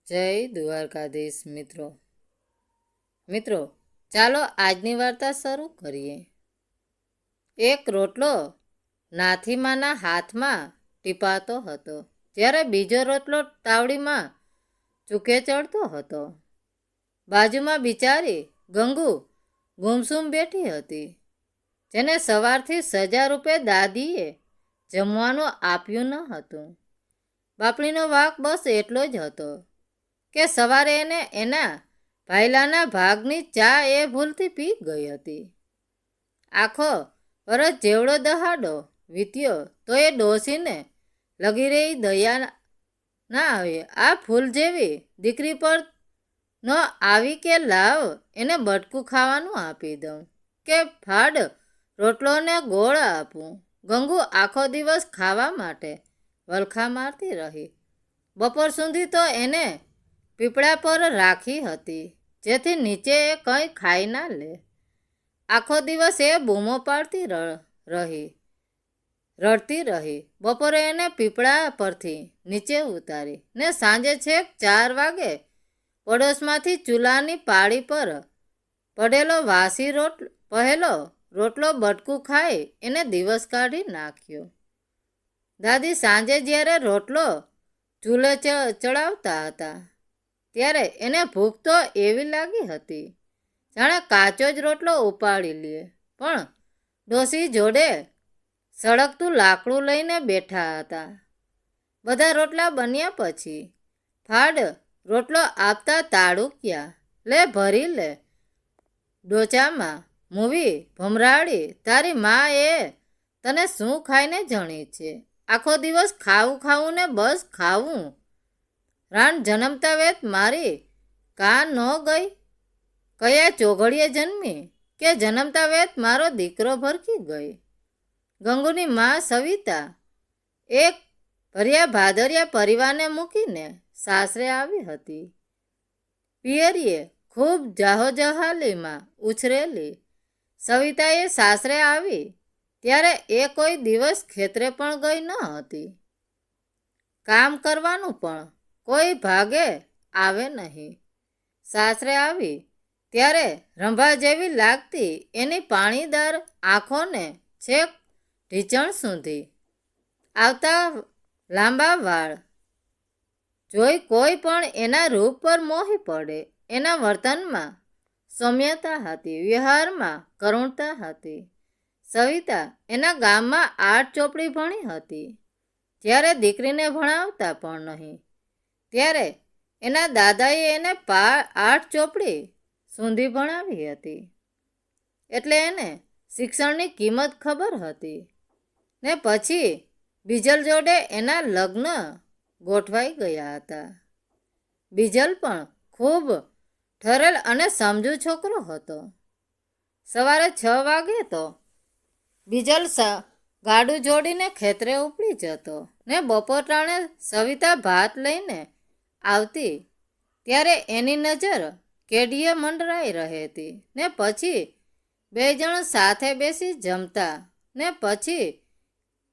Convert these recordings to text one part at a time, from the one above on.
જય દ્વારકાધીશ મિત્રો ચાલો આજની વાર્તા શરૂ કરીએ। એક રોટલો નાથીમાના હાથમાં ટીપાતો હતો, જ્યારે બીજો રોટલો તાવડીમાં ચૂકે ચડતો હતો। બાજુમાં બિચારી ગંગુ ગુમસુમ બેઠી હતી, જેને સવારથી સજા રૂપે દાદીએ જમવાનું આપ્યું ન હતું। બાપણીનો વાંક બસ એટલો જ હતો કે સવારે એને એના ભાઈલાના ભાગની ચા એ ભૂલથી પી ગઈ હતી। આખો વરસ જેવડો દહાડો વીત્યો તો એ ડોસીને લગી રહી દયા ના આવી આ ફૂલ જેવી દીકરી પર ન આવી કે લાવ એને બટકું ખાવાનું આપી દઉં કે ફાડ રોટલોને ગોળ આપું। ગંગુ આખો દિવસ ખાવા માટે વલખા મારતી રહી। બપોર સુધી તો એને પીપળા પર રાખી હતી, જેથી નીચે એ કંઈ ખાઈ ના લે। આખો દિવસ એ બૂમો પાડતી રડતી રહી। બપોરે એને પીપળા પરથી નીચે ઉતારી ને સાંજે છેક 4 વાગે પડોશમાંથી ચૂલાની પાળી પર પડેલો વાસી પહેલો રોટલો બટકું ખાઈ એને દિવસ કાઢી નાખ્યો। દાદી સાંજે જ્યારે રોટલો ચૂલે ચડાવતા હતા ત્યારે એને ભૂખ તો એવી લાગી હતી જાણે કાચો જ રોટલો ઉપાડી લે, પણ ડોસી જોડે સળગતું લાકડું લઈને બેઠા હતા। બધા રોટલા બન્યા પછી ફાડ રોટલો આપતા તાળુક્યા, લે ભરી લે ડોચામાં મૂવી ભમરાડી, તારી મા એ તને શું ખાઈને જણી છે? આખો દિવસ ખાવું ને બસ ખાવું। રાણ જન્મતા વેત મારી કાં ન ગઈ? કયા ચોઘડીએ જન્મી કે જન્મતા વેત મારો દીકરો ભરકી ગઈ? ગંગુની મા સવિતા એક ભર્યા ભાદરિયા પરિવારને મૂકીને સાસરે આવી હતી। પિયરીએ ખૂબ જાહોજહાલીમાં ઉછરેલી સવિતાએ સાસરે આવી ત્યારે એ કોઈ દિવસ ખેતરે પણ ગઈ ન હતી। કામ કરવાનું પણ કોઈ ભાગે આવે નહીં। સાસરે આવી ત્યારે રંભા જેવી લાગતી એની પાણીદાર આંખોને છેક ઢીંચણ સુધી આવતા લાંબા વાળ જોઈ કોઈ પણ એના રૂપ પર મોહી પડે। એના વર્તનમાં સૌમ્યતા હતી, વ્યવહારમાં કરુણતા હતી। સવિતા એના ગામમાં 8 ચોપડી ભણી હતી, જ્યારે દીકરીને ભણાવતા પણ નહીં ત્યારે એના દાદાએ એને 8 ચોપડી સુધી ભણાવી હતી, એટલે એને શિક્ષણની કિંમત ખબર હતી। ને પછી બીજલ જોડે એના લગ્ન ગોઠવાઈ ગયા હતા। બીજલ પણ ખૂબ ઠરેલ અને સમજુ છોકરો હતો। સવારે 6 વાગે તો બીજલ ગાડું જોડીને ખેતરે ઉપડી જતો ને બપોર ટાણે સવિતા ભાત લઈને આવતી ત્યારે એની નજર કેડીએ મંડરાઈ રહેતી ને પછી 2 જણ સાથે બેસી જમતા ને પછી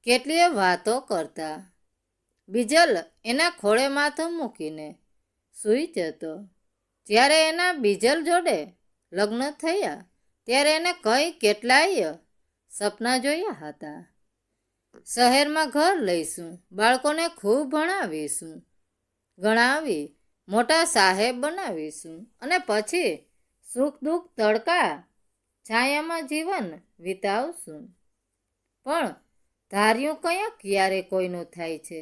કેટલીય વાતો કરતા। બીજલ એના ખોળે માથું મૂકીને સૂઈ જતો। જ્યારે એના બીજલ જોડે લગ્ન થયા ત્યારે એને કેટલાય સપના જોયા હતા। શહેરમાં ઘર લઈશું, બાળકોને ખૂબ ભણાવીશું, ગણાવી મોટા સાહેબ બનાવીશું અને પછી સુખ દુઃખ તડકા છાયામાં જીવન વિતાવશું। પણ ધાર્યું કયા ક્યારે કોઈનું થાય છે?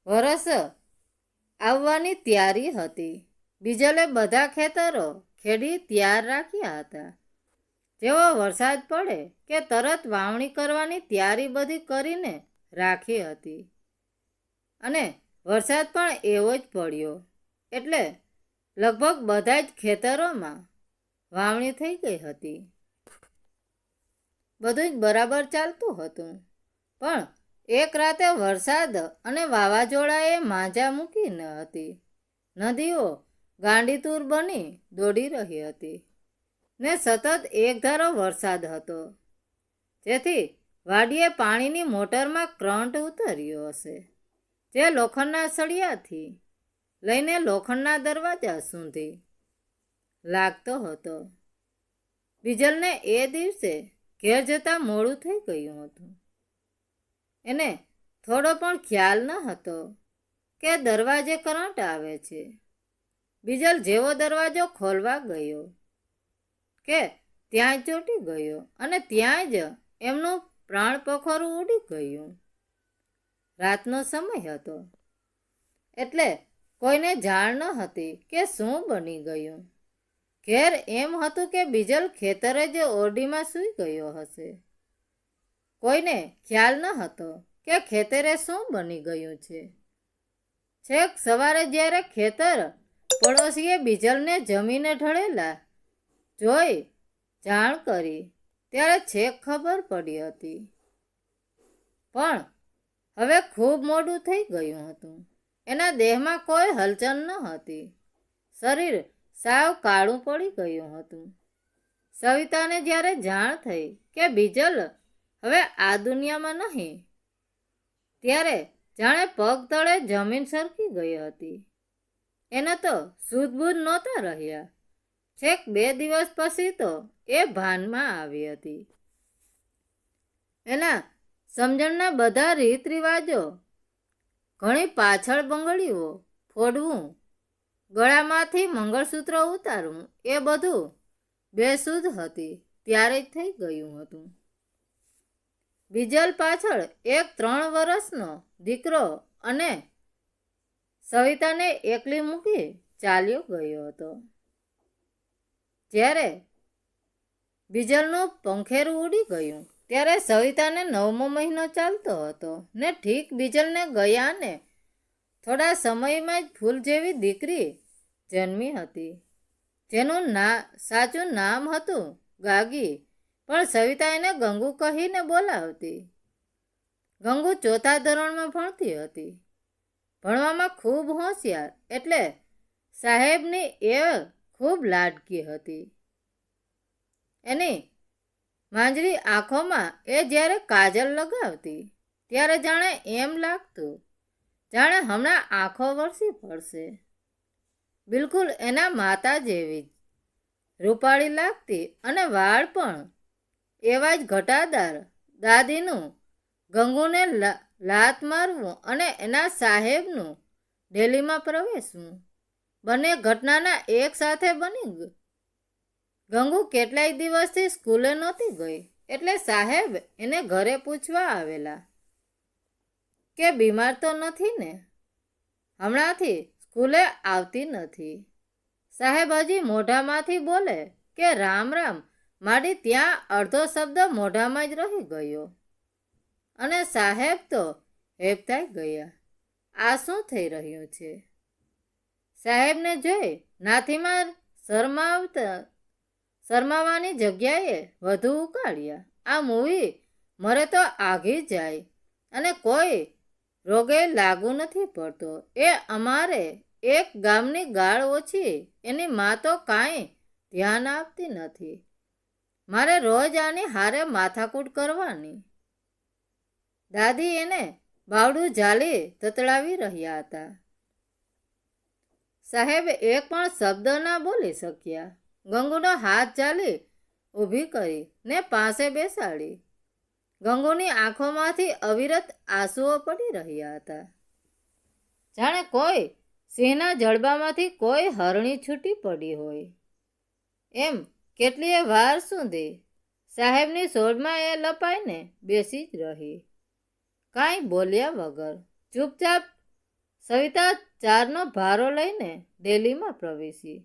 વરસ આવવાની તૈયારી હતી। બીજલે બધા ખેતરો ખેડી તૈયાર રાખ્યા હતા। જેવો વરસાદ પડે કે તરત વાવણી કરવાની તૈયારી બધી કરીને રાખી હતી અને વરસાદ પણ એવો જ પડ્યો એટલે લગભગ બધા જ ખેતરોમાં વાવણી થઈ ગઈ હતી। બધું જ બરાબર ચાલતું હતું, પણ એક રાતે વરસાદ અને વાવાઝોડાએ માંજા મૂકી ન હતી। નદીઓ ગાંડીતુર બની દોડી રહી હતી ને સતત એકધારો વરસાદ હતો, જેથી વાડીએ પાણીની મોટરમાં કરંટ ઉતર્યો હશે, જે લોખંડના સળિયાથી લઈને લોખંડના દરવાજા સુધી લાગતો હતો. બિજલને એ દિવસે ઘેર જતાં મોડું થઈ ગયું હતું. એને થોડો પણ ખ્યાલ ન હતો કે દરવાજે કરંટ આવે છે. બિજલ જેવો દરવાજો ખોલવા ગયો કે ત્યાં જ ચોંટી ગયો અને ત્યાં જ એમનું પ્રાણ પખોરું ઉડી ગયું. રાતનો સમય હતો એટલે કોઈને જાણ ન હતી કે શું બની ગયું. ઘેર એમ હતું કે બિજલ ખેતરે જ ઓરડીમાં સૂઈ ગયો હશે. કોઈને ખ્યાલ ન હતો કે ખેતરે શું બની ગયું છે. છેક સવારે જ્યારે ખેતર પડોશીએ બિજલને જમીને ઢળેલા જોઈ જાણ કરી ત્યારે છેક ખબર પડી હતી. પણ હવે ખૂબ મોડું થઈ ગયું હતું. એના દેહમાં કોઈ હલચલ ન હતી. શરીર સાવ કાળું પડી ગયું હતું. સવિતાને જ્યારે જાણ થઈ કે બિજલ હવે આ દુનિયામાં નહીં, ત્યારે જાણે પગ તળે જમીન સરકી ગઈ હતી. એને તો સૂઝબૂઝ નહોતા રહ્યા. છેક 2 દિવસ પછી તો એ ભાનમાં આવી હતી. એના સમજણના બધા રીત રિવાજો, ઘણી પાછળ બંગડીઓ ફોડવું, ગળામાંથી મંગળસૂત્ર ઉતારવું, એ બધું બેસુધ હતી ત્યારે જ થઈ ગયું હતું. બિજલ પાછળ એક 3 વર્ષનો દીકરો અને સવિતાને એકલી મૂકી ચાલ્યો ગયો હતો. જ્યારે બિજલનું પંખેરું ઉડી ગયું ત્યારે સવિતાને 9મો મહિનો ચાલતો હતો ને ઠીક બિજલને ગયા ને થોડા સમયમાં જ ફૂલ જેવી દીકરી જન્મી હતી, જેનું સાચું નામ હતું ગાગી, પણ સવિતા એને ગંગુ કહીને બોલાવતી. ગંગુ 4થા ધોરણમાં ભણતી હતી. ભણવામાં ખૂબ હોશિયાર એટલે સાહેબની એ ખૂબ લાડકી હતી. એની માંજરી આંખોમાં એ જ્યારે કાજલ લગાવતી ત્યારે જાણે એમ લાગતું જાણે હમણાં આંખો વરસી પડશે. બિલકુલ એના માતા જેવી જ રૂપાળી લાગતી અને વાળ પણ એવા જ ઘટાદાર. દાદીનું ગંગુને લાત મારવું અને એના સાહેબનું ડેલીમાં પ્રવેશવું બંને ઘટનાના એક સાથે બની. ગંગુ કેટલાય દિવસથી સ્કૂલે નહોતી ગઈ એટલે સાહેબ એને ઘરે પૂછવા આવેલા કે બીમાર તો નથી ને, હમણાંથી સ્કૂલે આવતી નથી. સાહેબ હજી મોઢામાંથી બોલે કે રામ રામ માંડી ત્યાં અડધો શબ્દ મોઢામાં જ રહી ગયો અને સાહેબ તો હેબતાઈ ગયા. આ શું થઈ રહ્યું છે? સાહેબને જોઈ નાથીમાં શરમાવાની જગ્યાએ વધુ ઉકાળ્યા. આ મૂવી મરે તો આઘી જાય અને કોઈ રોગે લાગુ નથી પડતો. એ અમારે એક ગામની ગાળ ઓછી, એની મા તો કાંઈ ધ્યાન આપતી નથી. મારે રોજ આની હારે માથાકૂટ કરવાની. દાદી એને બાવડું ઝાલી તતડાવી રહ્યા હતા. સાહેબ એક પણ શબ્દ ના બોલી શક્યા. ગંગુનો હાથ ઝાલી ઊભી કરી ને પાસે બેસાડી. ગંગુની આંખોમાંથી અવિરત આંસુઓ પડી રહ્યા હતા. જાણે કોઈ સિંહના જડબામાંથી કોઈ હરણી છૂટી પડી હોય એમ. કેટલીય વાર સુધી સાહેબની સોડમાં એ લપાઈને બેસી જ રહી, કાંઈ બોલ્યા વગર. ચૂપચાપ સવિતા 4નો ભારો લઈને ડેલીમાં પ્રવેશી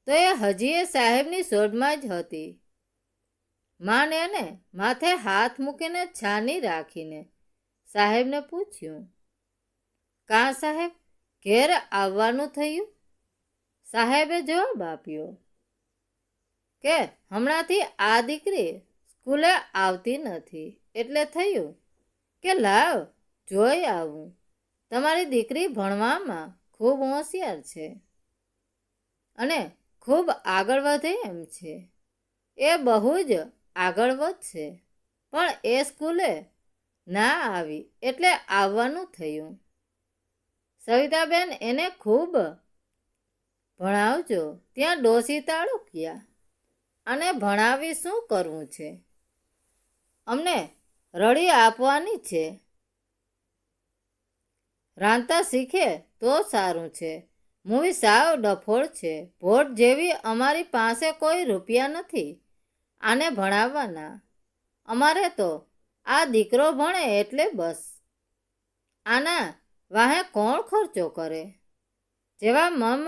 તો એ હજી સાહેબની સોડમાં જ હતી. માન એને માથે હાથ મૂકીને છાની રાખીને સાહેબને પૂછ્યું, કાં સાહેબ, ઘેર આવવાનું થયું? સાહેબે જવાબ આપ્યો કે હમણાંથી આ દીકરી સ્કૂલે આવતી નથી એટલે થયું કે લાવ જોઈ આવું. તમારી દીકરી ભણવામાં ખૂબ હોશિયાર છે અને ખૂબ આગળ વધે એમ છે. એ બહુ જ આગળ વધશે, પણ એ સ્કૂલે ના આવી એટલે આવવાનું થયું. સવિતાબેન એને ખૂબ ભણાવજો. ત્યાં ડોશી તાળુક્યા. અને ભણાવી શું કરવું છે? અમને રડી આપવાની છે. રાંધતા શીખે તો સારું છે. મૂવી સાવ ડફોળ છે. ભોટ જેવી અમારી પાસે કોઈ રૂપિયા નથી આને ભણાવવાના. અમારે તો આ દીકરો ભણે એટલે બસ. આના વાહે કોણ ખર્ચો કરે? જેવા મમ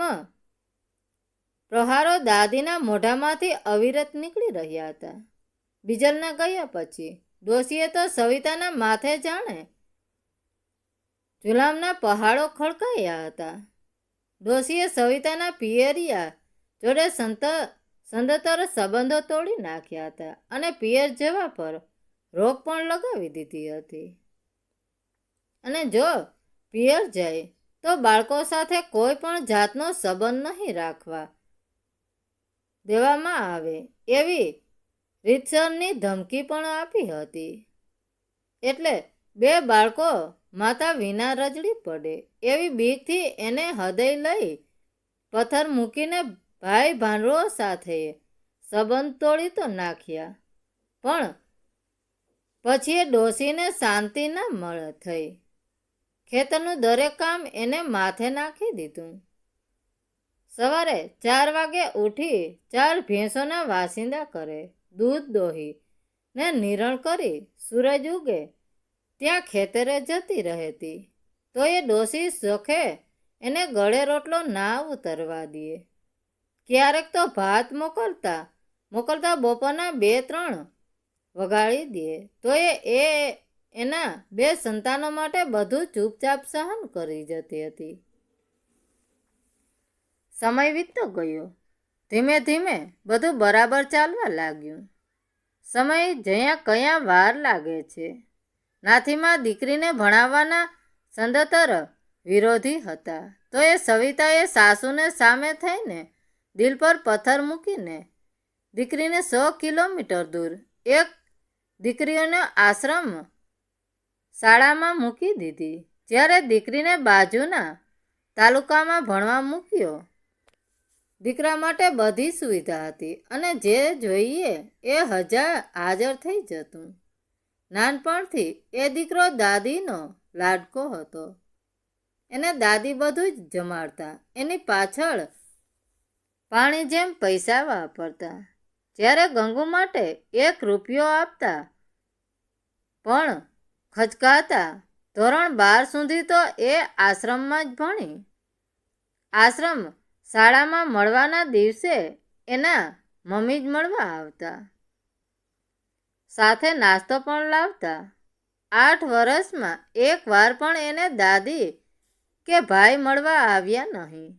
પ્રહારો દાદીના મોઢામાંથી અવિરત નીકળી રહ્યા હતા. બિજલના ગયા પછી ડોશીએ તો સવિતાના માથે જાણે જુલામના પહાડો ખડકાયા હતા. ડોશીએ સવિતાના પિયરિયા જોડે સંદતર સંબંધો તોડી નાખ્યા હતા અને પિયર જવા પર રોક પણ લગાવી દીધી હતી. અને જો પિયર જાય તો બાળકો સાથે કોઈ પણ જાતનો સંબંધ નહીં રાખવા દેવામાં આવે એવી રીતસરની ધમકી પણ આપી હતી. એટલે બે બાળકો માતા વિના રજડી પડે એવી બીકથી એને હૃદય લઈ પથ્થર મૂકીને ભાઈ ભાંડવો સાથે સંબંધ તોડી તો નાખ્યા. પણ પછી એ ડોશીને શાંતિ ના મળે થઈ. ખેતરનું દરેક કામ એને માથે નાખી દીધું. સવારે 4 વાગે ઉઠી 4 ભેંસોના વાસિંદા કરે, દૂધ દોહી ને નિરણ કરી સૂરજ ઉગે ત્યાં ખેતરે જતી રહેતી. તો એ ડોશી શોખે એને ગળે રોટલો ના ઉતરવા દે. ક્યારેક તો ભાત મોકલતા બપોરના 2-3 વગાડી દે. તો એ એના 2 સંતાનો માટે બધું ચૂપચાપ સહન કરી જતી હતી. સમય વીતતો ગયો. ધીમે ધીમે બધું બરાબર ચાલવા લાગ્યું. સમય જ્યાં કયા વાર લાગે છે. નાથીમાં દીકરીને ભણાવવાના સંદતર વિરોધી હતા. તો એ સવિતાએ સાસુને સામે થઈને દિલ પર પથ્થર મૂકીને દીકરીને 100 કિલોમીટર દૂર એક દીકરીઓનો આશ્રમ શાળામાં મૂકી દીધી. જ્યારે દીકરીને બાજુના તાલુકામાં ભણવા મૂક્યો. દીકરા માટે બધી સુવિધા હતી અને જે જોઈએ એ હાજર થઈ જતું. નાનપણથી એ દીકરો દાદીનો લાડકો હતો. એને દાદી બધું જ જમાડતા. એની પાછળ પાણી જેમ પૈસા વાપરતા. જ્યારે ગંગુ માટે 1 રૂપિયો આપતા પણ ખચકાતા. ધોરણ 12 સુધી તો એ આશ્રમમાં જ ભણી. આશ્રમ શાળામાં મળવાના દિવસે એના મમ્મી જ મળવા આવતા. સાથે નાસ્તો પણ લાવતા. 8 વર્ષમાં 1 વાર પણ એને દાદી કે ભાઈ મળવા આવ્યા નહીં.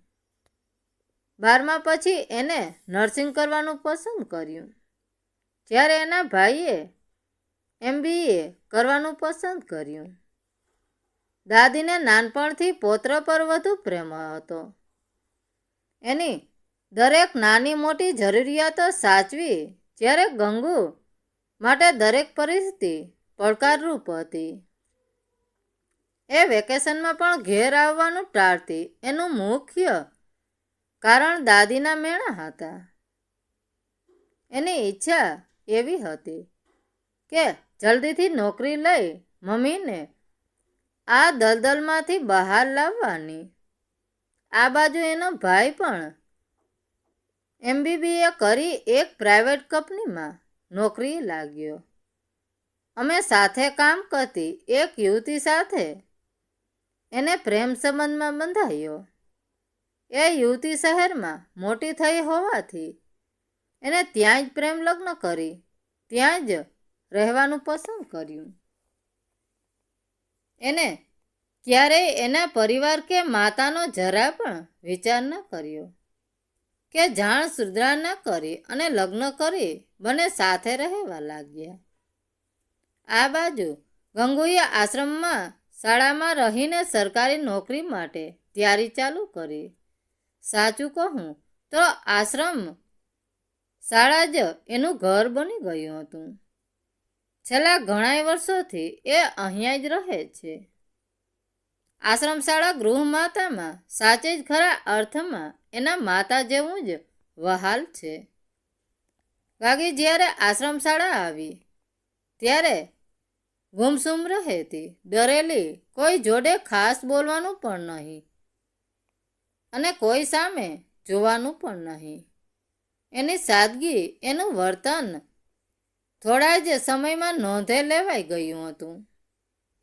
12મા પછી એને નર્સિંગ કરવાનું પસંદ કર્યું. જ્યારે એના ભાઈએ MBA કરવાનું પસંદ કર્યું. દાદીને નાનપણથી પૌત્ર પર વધુ પ્રેમ હતો. એની દરેક નાની મોટી જરૂરિયાતો સાચવી. જ્યારે ગંગુ માટે દરેક પરિસ્થિતિ પડકારરૂપ હતી. એ વેકેશનમાં પણ ઘેર આવવાનું ટાળતી. એનું મુખ્ય કારણ દાદીના મેણા હતા. એની ઈચ્છા એવી હતી કે જલ્દીથી નોકરી લઈ મમ્મીને આ દલદલમાંથી બહાર લાવવાની. આ બાજુ એનો ભાઈ પણ MBBA કરી એક પ્રાઇવેટ કંપનીમાં નોકરી લાગ્યો. અમે સાથે કામ કરતી એક યુવતી સાથે એને પ્રેમ સંબંધમાં બંધાયો. એ યુવતી શહેરમાં મોટી થઈ હોવાથી એને ત્યાં જ પ્રેમ લગ્ન કરી ત્યાં જ રહેવાનું પસંદ કર્યું. એને ક્યારેય એના પરિવાર કે માતાનો જરા પણ વિચાર ન કર્યો કે જાણ સુદ્રા ન કરી અને લગ્ન કરી બંને સાથે રહેવા લાગ્યા. આ બાજુ ગંગુએ આશ્રમમાં શાળામાં રહીને સરકારી નોકરી માટે તૈયારી ચાલુ કરી. સાચું કહું તો આશ્રમ શાળા જ એનું ઘર બની ગયું હતું. છેલ્લા ઘણા વર્ષોથી એ અહીંયા જ રહે છે. આશ્રમશાળા ગૃહમાતામાં સાચે જ ખરા અર્થમાં એના માતા જેવું જ વહાલ છે. ગાગી જ્યારે આશ્રમશાળા આવી ત્યારે ગુમસુમ રહેતી, ડરેલી, કોઈ જોડે ખાસ બોલવાનું પણ નહીં અને કોઈ સામે જોવાનું પણ નહીં. એની સાદગી, એનું વર્તન થોડા જ સમયમાં નોંધે લેવાઈ ગયું હતું.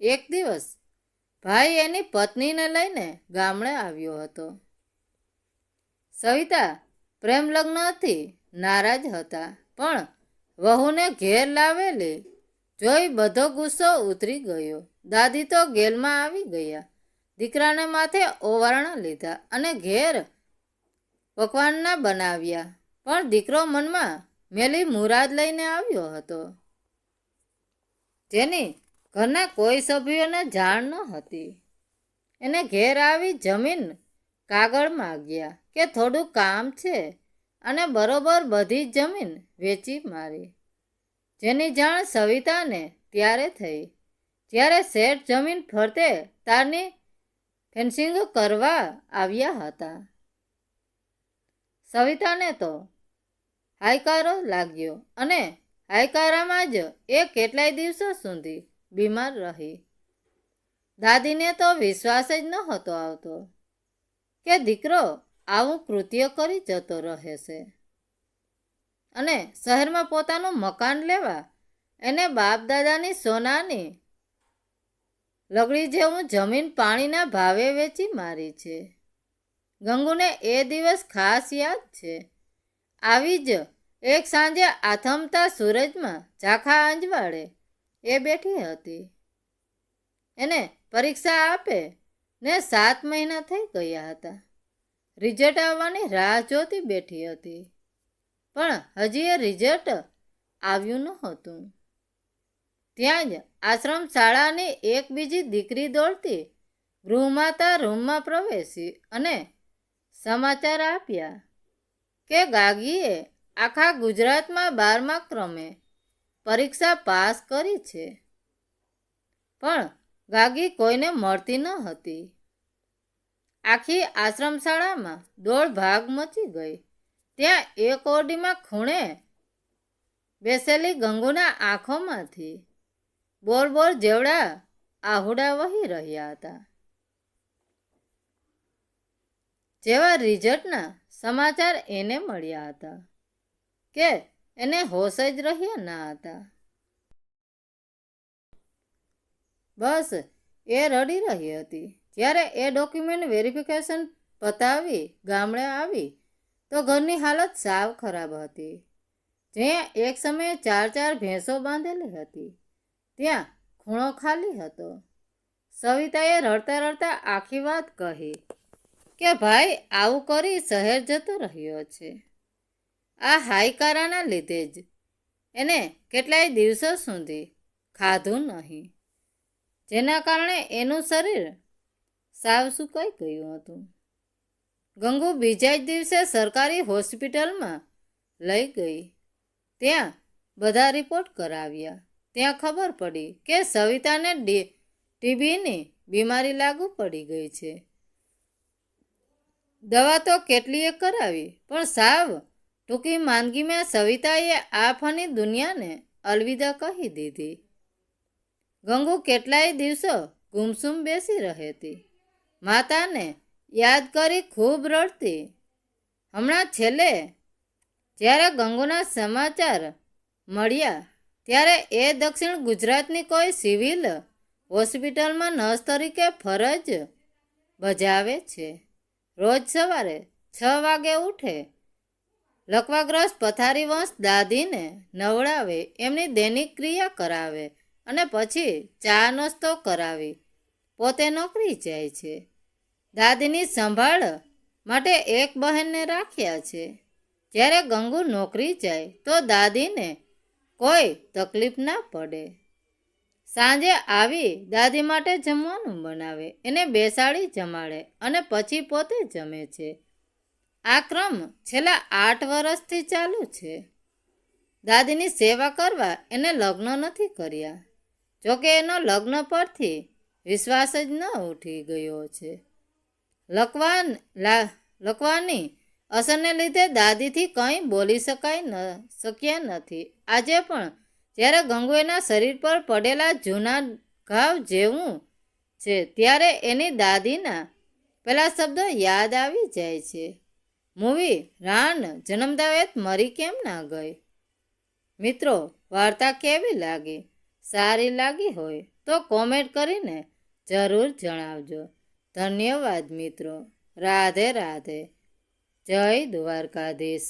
એક દિવસ ભાઈ એની પત્નીને લઈને ગામડે આવ્યો હતો. સવિતા પ્રેમ લગ્નથી નારાજ હતા, પણ વહુને ઘેર લાવેલી જોઈ બધો ગુસ્સો ઉતરી ગયો. દાદી તો ગેલમાં આવી ગયા, દીકરાને માથે ઓવારણા લીધા અને ઘેર પકવાનના બનાવ્યા. પણ દીકરો મનમાં મેલી મુરાદ લઈને આવ્યો હતો, જેની ઘરના કોઈ સભ્યોને જાણ ન હતી. એને ઘેર આવી જમીન કાગળ માગ્યા કે થોડું કામ છે અને બરોબર બધી જ જમીન વેચી મારી. જેની જાણ સવિતાને ત્યારે થઈ જ્યારે શેઠ જમીન ફરતે તારની ફેન્સિંગ કરવા આવ્યા હતા. સવિતાને તો હાયકારો લાગ્યો અને હાયકારામાં જ એ કેટલાય દિવસો સુધી બીમાર રહી. દાદીને તો વિશ્વાસ જ નહોતો આવતો કે દીકરો આવું કૃત્ય કરી જતો રહે છે અને શહેરમાં પોતાનું મકાન લેવા એને બાપ દાદાની સોનાની લગડી જેવું જમીન પાણીના ભાવે વેચી મારી છે. ગંગુને એ દિવસ ખાસ યાદ છે. આવી જ એક સાંજે આથમતા સૂરજમાં ઝાંખા અંજવાળે એ બેઠી હતી. એને પરીક્ષા આપે ને 7 મહિના થઈ ગયા હતા. રિઝલ્ટ આવવાની રાહ જોતી બેઠી હતી, પણ હજી એ રિઝલ્ટ આવ્યું નહોતું. ત્યાં જ આશ્રમ શાળાની એક બીજી દીકરી દોડતી ગૃહમાતા રૂમમાં પ્રવેશી અને સમાચાર આપ્યા કે ગાગીએ આખા ગુજરાતમાં 12મા ક્રમે પરીક્ષા પાસ કરી છે. પણ ગાગી કોઈને મળતી ન હતી. આખી આશ્રમશાળામાં દોડ ભાગ મચી ગઈ. ત્યાં એક ઓરડીમાં ખૂણે બેસેલી ગંગુના આંખોમાંથી બોર જેવડા આહુડા વહી રહ્યા હતા. જેવા રિઝલ્ટના સમાચાર એને મળ્યા હતા કે એને હોશ જ રહ્યા ના હતા. બસ એ રડી રહી હતી. જ્યારે એ ડોક્યુમેન્ટ વેરિફિકેશન પતાવી ગામડે આવી તો ઘરની હાલત સાવ ખરાબ હતી. જ્યાં એક સમયે 4 ભેંસો બાંધેલી હતી ત્યાં ખૂણો ખાલી હતો. સવિતાએ રડતા રડતા આખી વાત કહી કે ભાઈ આવું કરી શહેર જતો રહ્યો છે. આ હાયકારાના લીધે જ એને કેટલાય દિવસો સુધી ખાધું નહીં, જેના કારણે એનું શરીર સાવ સુકાઈ ગયું હતું. ગંગુ બીજા જ દિવસે સરકારી હોસ્પિટલમાં લઈ ગઈ. ત્યાં બધા રિપોર્ટ કરાવ્યા. ત્યાં ખબર પડી કે સવિતાને ટીબીની બીમારી લાગુ પડી ગઈ છે. દવા તો કેટલીય કરાવી, પણ સાવ ટૂંકી માંદગીમાં સવિતાએ આ ફની દુનિયાને અલવિદા કહી દીધી. ગંગુ કેટલાય દિવસો ગુમસુમ બેસી રહેતી, માતાને યાદ કરી ખૂબ રડતી. હમણાં છેલ્લે જ્યારે ગંગુના સમાચાર મળ્યા ત્યારે એ દક્ષિણ ગુજરાતની કોઈ સિવિલ હોસ્પિટલમાં નર્સ તરીકે ફરજ બજાવે છે. રોજ સવારે 6 વાગે ઉઠે, લકવાગ્રસ્ત પથારીવંશ દાદીને નવડાવે, એમની દૈનિક ક્રિયા કરાવે અને પછી ચા નાસ્તો કરાવી પોતે નોકરી જાય છે. દાદીની સંભાળ માટે એક બહેનને રાખ્યા છે. જ્યારે ગંગુ નોકરી જાય તો દાદીને કોઈ તકલીફ ના પડે. સાંજે આવી દાદી માટે જમવાનું બનાવે, એને બેસાડી જમાડે અને પછી પોતે જમે છે. આ ક્રમ છેલ્લા 8 વર્ષથી ચાલુ છે. દાદીની સેવા કરવા એને લગ્ન નથી કર્યા. જોકે એનો લગ્ન પરથી વિશ્વાસ જ ન ઉઠી ગયો છે. લકવાની અસરને લીધે દાદીથી કંઈ બોલી શક્યા નથી. આજે પણ જ્યારે ગંગુએના શરીર પર પડેલા જૂના ઘાવ જેવું છે ત્યારે એની દાદીના પેલા શબ્દો યાદ આવી જાય છે. મૂવી રાણ જન્મતા વેત મરી કેમ ના ગઈ? મિત્રો, વાર્તા કેવી લાગી? સારી લાગી હોય તો કોમેન્ટ કરીને જરૂર જણાવજો. ધન્યવાદ મિત્રો. રાધે રાધે. જય દ્વારકાધીશ.